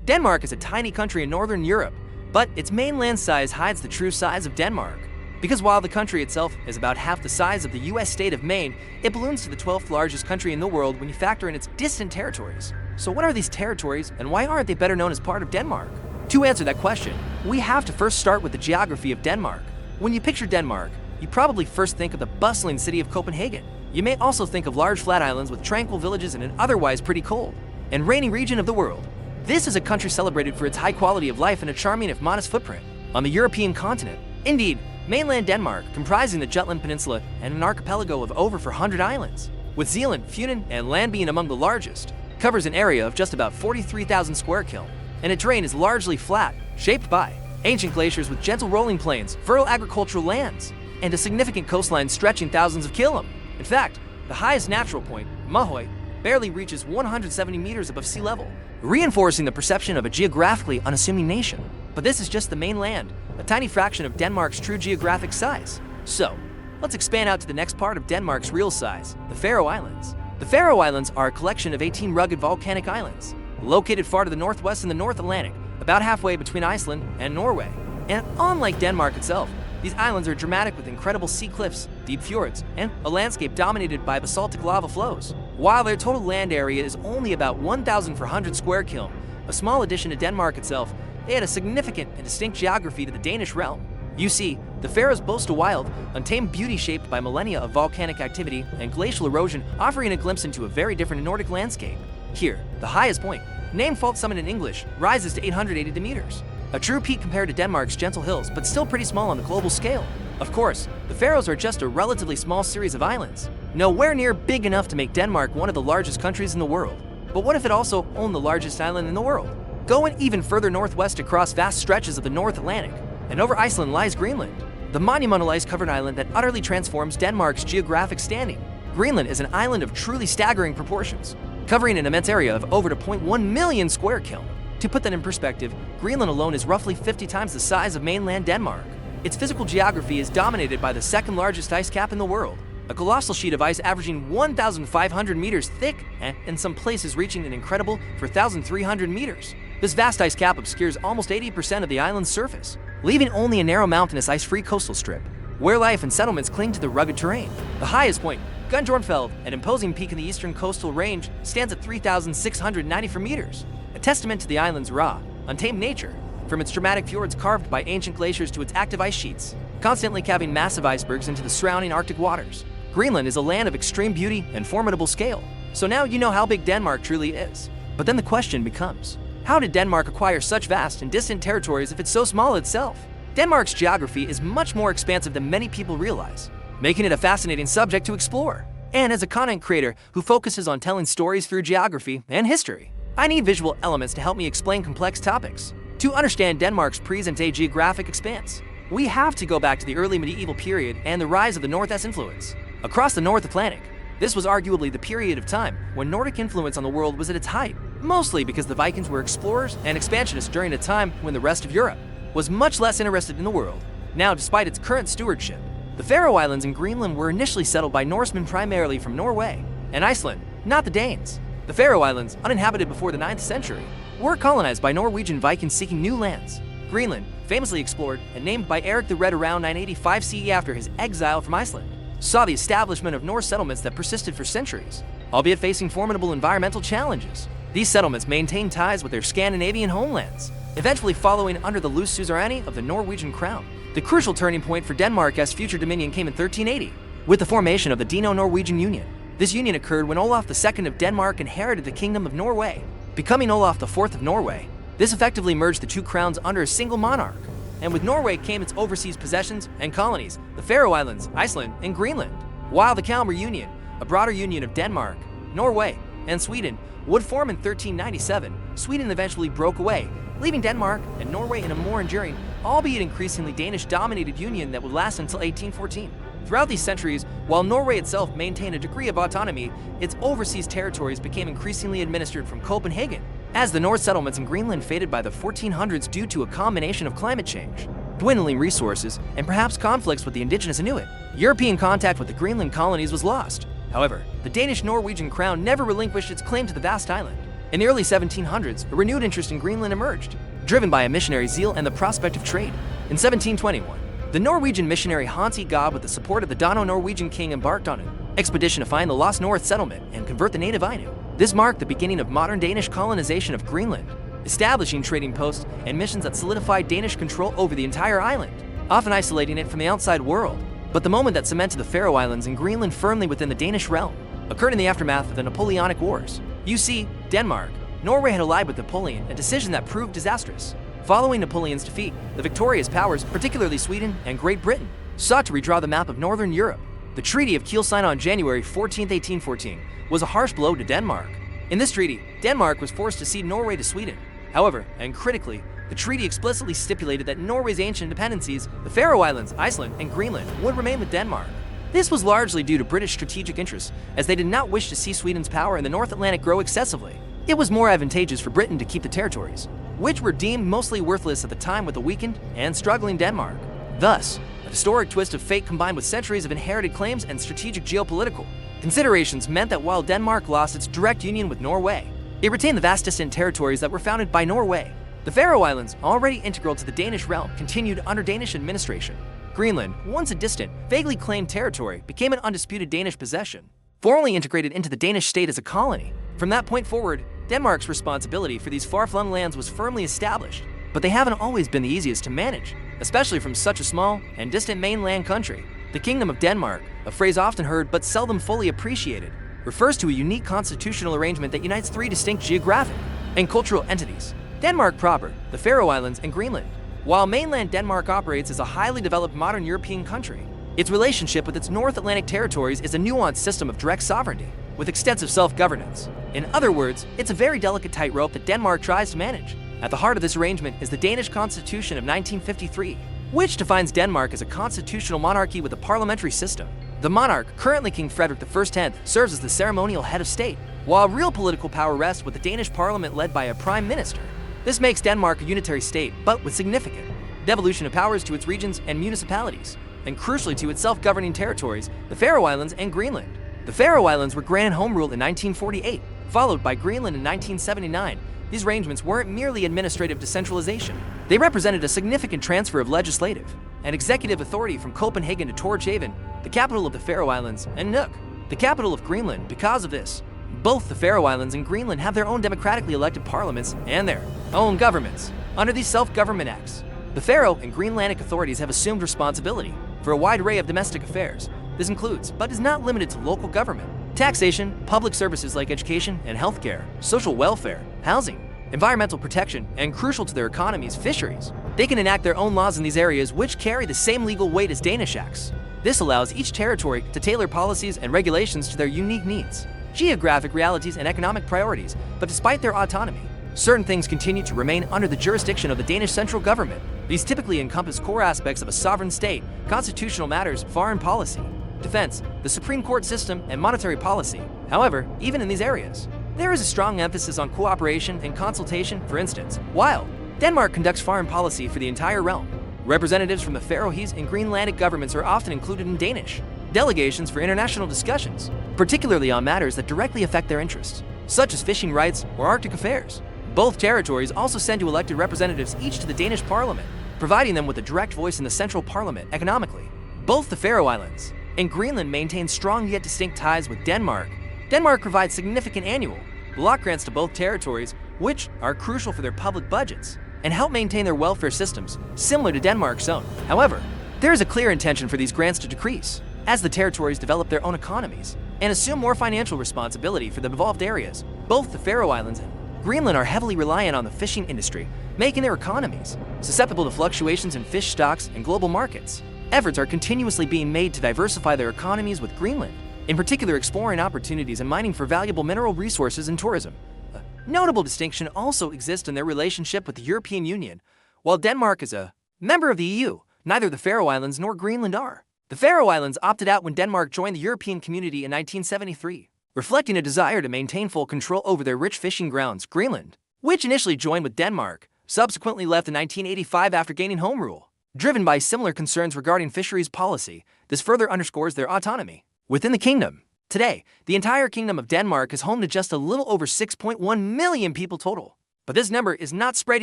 Denmark is a tiny country in northern Europe, but its mainland size hides the true size of Denmark. Because while the country itself is about half the size of the US state of Maine, it balloons to the 12th largest country in the world when you factor in its distant territories. So what are these territories, and why aren't they better known as part of Denmark? To answer that question, we have to first start with the geography of Denmark. When you picture Denmark, you probably first think of the bustling city of Copenhagen. You may also think of large flat islands with tranquil villages in an otherwise pretty cold and rainy region of the world. This is a country celebrated for its high quality of life and a charming if modest footprint on the European continent. Indeed, mainland Denmark, comprising the Jutland Peninsula and an archipelago of over 400 islands, with Zealand, Funen, and land being among the largest, covers an area of just about 43,000 square km, and its terrain is largely flat, shaped by ancient glaciers with gentle rolling plains, fertile agricultural lands, and a significant coastline stretching thousands of kilometers. In fact, the highest natural point, Mahøj, barely reaches 170 meters above sea level, reinforcing the perception of a geographically unassuming nation. But this is just the mainland, a tiny fraction of Denmark's true geographic size. So, let's expand out to the next part of Denmark's real size, the Faroe Islands. The Faroe Islands are a collection of 18 rugged volcanic islands, located far to the northwest in the North Atlantic, about halfway between Iceland and Norway. And unlike Denmark itself, these islands are dramatic with incredible sea cliffs, deep fjords, and a landscape dominated by basaltic lava flows. While their total land area is only about 1,400 square km, a small addition to Denmark itself, they had a significant and distinct geography to the Danish realm. You see, the Faroes boast a wild, untamed beauty shaped by millennia of volcanic activity and glacial erosion, offering a glimpse into a very different Nordic landscape. Here, the highest point, named Fault Summit in English, rises to 880 meters. A true peak compared to Denmark's gentle hills, but still pretty small on the global scale. Of course, the Faroes are just a relatively small series of islands, nowhere near big enough to make Denmark one of the largest countries in the world. But what if it also owned the largest island in the world? Going even further northwest across vast stretches of the North Atlantic, and over Iceland lies Greenland, the monumental ice-covered island that utterly transforms Denmark's geographic standing. Greenland is an island of truly staggering proportions, covering an immense area of over 2.1 million square km. To put that in perspective, Greenland alone is roughly 50 times the size of mainland Denmark. Its physical geography is dominated by the second largest ice cap in the world, a colossal sheet of ice averaging 1,500 meters thick and in some places reaching an incredible 4,300 meters. This vast ice cap obscures almost 80% of the island's surface, leaving only a narrow mountainous ice-free coastal strip, where life and settlements cling to the rugged terrain. The highest point, Gudrunfjeld, an imposing peak in the eastern coastal range, stands at 3,694 meters, a testament to the island's raw, untamed nature, from its dramatic fjords carved by ancient glaciers to its active ice sheets, constantly calving massive icebergs into the surrounding Arctic waters. Greenland is a land of extreme beauty and formidable scale, so now you know how big Denmark truly is. But then the question becomes, how did Denmark acquire such vast and distant territories if it's so small itself? Denmark's geography is much more expansive than many people realize, making it a fascinating subject to explore. And as a content creator who focuses on telling stories through geography and history, I need visual elements to help me explain complex topics. To understand Denmark's present-day geographic expanse, we have to go back to the early medieval period and the rise of the North-S influence. Across the North Atlantic, this was arguably the period of time when Nordic influence on the world was at its height, mostly because the Vikings were explorers and expansionists during a time when the rest of Europe was much less interested in the world. Now, despite its current stewardship, the Faroe Islands and Greenland were initially settled by Norsemen primarily from Norway and Iceland, not the Danes. The Faroe Islands, uninhabited before the 9th century, were colonized by Norwegian Vikings seeking new lands. Greenland, famously explored and named by Eric the Red around 985 CE after his exile from Iceland, saw the establishment of Norse settlements that persisted for centuries, albeit facing formidable environmental challenges. These settlements maintained ties with their Scandinavian homelands, eventually following under the loose suzerainty of the Norwegian crown. The crucial turning point for Denmark's future dominion came in 1380, with the formation of the Dano-Norwegian Union. This union occurred when Olaf II of Denmark inherited the Kingdom of Norway, becoming Olaf IV of Norway. This effectively merged the two crowns under a single monarch, and with Norway came its overseas possessions and colonies, the Faroe Islands, Iceland, and Greenland. While the Kalmar Union, a broader union of Denmark, Norway, and Sweden, would form in 1397, Sweden eventually broke away, leaving Denmark and Norway in a more enduring, albeit increasingly Danish-dominated union that would last until 1814. Throughout these centuries, while Norway itself maintained a degree of autonomy, its overseas territories became increasingly administered from Copenhagen, as the Norse settlements in Greenland faded by the 1400s due to a combination of climate change, dwindling resources, and perhaps conflicts with the indigenous Inuit. European contact with the Greenland colonies was lost. However, the Danish-Norwegian crown never relinquished its claim to the vast island. In the early 1700s, a renewed interest in Greenland emerged, driven by a missionary zeal and the prospect of trade. In 1721, the Norwegian missionary Hans E. Gob, with the support of the Dano-Norwegian king, embarked on an expedition to find the lost North settlement and convert the native Ainu. This marked the beginning of modern Danish colonization of Greenland, establishing trading posts and missions that solidified Danish control over the entire island, often isolating it from the outside world. But the moment that cemented the Faroe Islands and Greenland firmly within the Danish realm occurred in the aftermath of the Napoleonic Wars. You see, Denmark, Norway had allied with Napoleon, a decision that proved disastrous. Following Napoleon's defeat, the victorious powers, particularly Sweden and Great Britain, sought to redraw the map of Northern Europe. The Treaty of Kiel, signed on January 14, 1814, was a harsh blow to Denmark. In this treaty, Denmark was forced to cede Norway to Sweden. However, and critically, the treaty explicitly stipulated that Norway's ancient dependencies, the Faroe Islands, Iceland, and Greenland, would remain with Denmark. This was largely due to British strategic interests, as they did not wish to see Sweden's power in the North Atlantic grow excessively. It was more advantageous for Britain to keep the territories, which were deemed mostly worthless at the time with a weakened and struggling Denmark. Thus, a historic twist of fate combined with centuries of inherited claims and strategic geopolitical considerations meant that while Denmark lost its direct union with Norway, it retained the vast distant territories that were founded by Norway. The Faroe Islands, already integral to the Danish realm, continued under Danish administration. Greenland, once a distant, vaguely claimed territory, became an undisputed Danish possession, formally integrated into the Danish state as a colony. From that point forward, Denmark's responsibility for these far-flung lands was firmly established, but they haven't always been the easiest to manage, especially from such a small and distant mainland country. The Kingdom of Denmark, a phrase often heard but seldom fully appreciated, refers to a unique constitutional arrangement that unites three distinct geographic and cultural entities: Denmark proper, the Faroe Islands, and Greenland. While mainland Denmark operates as a highly developed modern European country, its relationship with its North Atlantic territories is a nuanced system of direct sovereignty, with extensive self-governance. In other words, it's a very delicate tightrope that Denmark tries to manage. At the heart of this arrangement is the Danish Constitution of 1953, which defines Denmark as a constitutional monarchy with a parliamentary system. The monarch, currently King Frederik I, serves as the ceremonial head of state, while real political power rests with the Danish parliament led by a prime minister. This makes Denmark a unitary state, but with significant devolution of powers to its regions and municipalities, and crucially to its self-governing territories, the Faroe Islands and Greenland. The Faroe Islands were granted home rule in 1948, followed by Greenland in 1979. These arrangements weren't merely administrative decentralization. They represented a significant transfer of legislative and executive authority from Copenhagen to Tórshavn, the capital of the Faroe Islands, and Nuuk, the capital of Greenland. Because of this, both the Faroe Islands and Greenland have their own democratically elected parliaments and their own governments. Under these self-government acts, the Faroe and Greenlandic authorities have assumed responsibility for a wide array of domestic affairs. This includes, but is not limited to, local government, taxation, public services like education and healthcare, social welfare, housing, environmental protection, and crucial to their economies, fisheries. They can enact their own laws in these areas which carry the same legal weight as Danish acts. This allows each territory to tailor policies and regulations to their unique needs, geographic realities, and economic priorities. But despite their autonomy, certain things continue to remain under the jurisdiction of the Danish central government. These typically encompass core aspects of a sovereign state: constitutional matters, foreign policy, defense, the Supreme Court system, and monetary policy. However, even in these areas, there is a strong emphasis on cooperation and consultation. For instance, while Denmark conducts foreign policy for the entire realm, representatives from the Faroese and Greenlandic governments are often included in Danish delegations for international discussions, particularly on matters that directly affect their interests, such as fishing rights or Arctic affairs. Both territories also send to elected representatives each to the Danish parliament, providing them with a direct voice in the central parliament. Economically, both the Faroe Islands and Greenland maintain strong yet distinct ties with Denmark. Denmark provides significant annual block grants to both territories, which are crucial for their public budgets and help maintain their welfare systems, similar to Denmark's own. However, there is a clear intention for these grants to decrease as the territories develop their own economies and assume more financial responsibility for the involved areas. Both the Faroe Islands and Greenland are heavily reliant on the fishing industry, making their economies susceptible to fluctuations in fish stocks and global markets. Efforts are continuously being made to diversify their economies, with Greenland, in particular, exploring opportunities in mining for valuable mineral resources and tourism. A notable distinction also exists in their relationship with the European Union. While Denmark is a member of the EU, neither the Faroe Islands nor Greenland are. The Faroe Islands opted out when Denmark joined the European Community in 1973, reflecting a desire to maintain full control over their rich fishing grounds. Greenland, which initially joined with Denmark, subsequently left in 1985 after gaining home rule, driven by similar concerns regarding fisheries policy. This further underscores their autonomy within the kingdom. Today, the entire Kingdom of Denmark is home to just a little over 6.1 million people total. But this number is not spread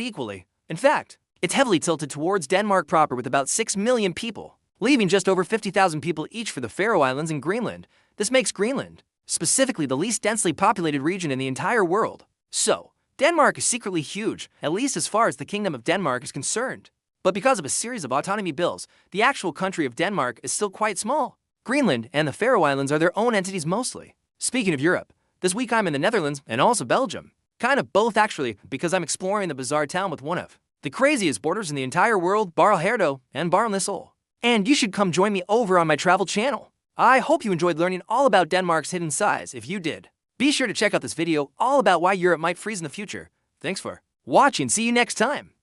equally. In fact, it's heavily tilted towards Denmark proper with about 6 million people, leaving just over 50,000 people each for the Faroe Islands and Greenland. This makes Greenland, specifically the least densely populated region in the entire world. So, Denmark is secretly huge, at least as far as the Kingdom of Denmark is concerned. But because of a series of autonomy bills, the actual country of Denmark is still quite small. Greenland and the Faroe Islands are their own entities mostly. Speaking of Europe, this week I'm in the Netherlands and also Belgium. Kind of both actually, because I'm exploring the bizarre town with one of the craziest borders in the entire world, Barlherdo and Barlnissol. And you should come join me over on my travel channel. I hope you enjoyed learning all about Denmark's hidden size. If you did, be sure to check out this video all about why Europe might freeze in the future. Thanks for watching. See you next time.